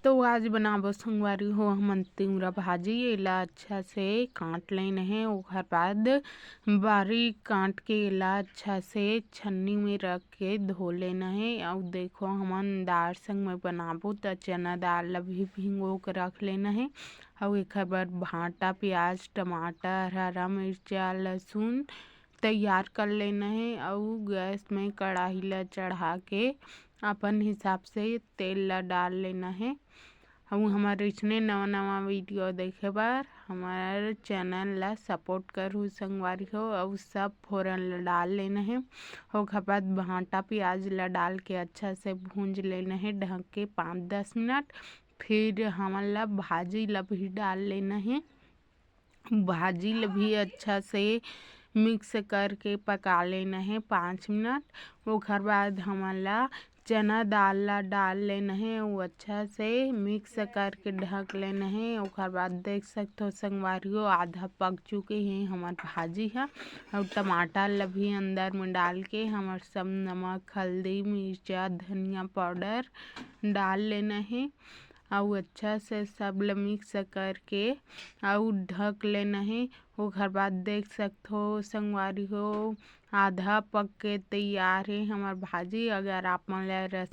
तो आज बनाबो संगवारी हो हमन तिंवरा भाजी। एला अच्छा से काट लेना है। ओकर बाद बारीक काट के एला अच्छा से छन्नी में रख के धो लेना है। और देखो हमन दाल संग में बनाबो त चना दाल ला भी भिंगो के रख लेना है। और एकर बाद भांटा प्याज टमाटर हरा मिर्चा लहसुन तैयार कर लेना है। और गैस में कढ़ाई ला चढ़ा के अपन हिसाब से तेल ला डाल लेना है। और हमारे इसने नवा नवा वीडियो देखे बार हमारे चैनल ला सपोर्ट करो संगवारी हो। और सब फोरन ला डाल लेना है। और बाद भांटा प्याज ला डाल के अच्छा से भूंज लेना है ढक के 5-10 मिनट। फिर हमन ला भाजी ला भी डाल लेना है। भाजी ला भी अच्छा से मिक्स करके पका लेना है 5 मिनट। ओकर बाद हमन ला चना दाल ला डाल लेना है। वो अच्छा से मिक्स करके ढक लेना है। ओकर बाद देख सकते हो संगवारियों आधा पक चुके हैं हमार भाजी है। और टमाटर ला भी अंदर में डाल के हमार सब नमक हल्दी मिर्चा धनिया पाउडर डाल लेना है। और अच्छा से सब ला मिक्स करके और ढक लेना है। ओकर बाद देख सकते हो संगवारी हो आधा पक के तैयार है हमार भाजी। अगर आप मन ला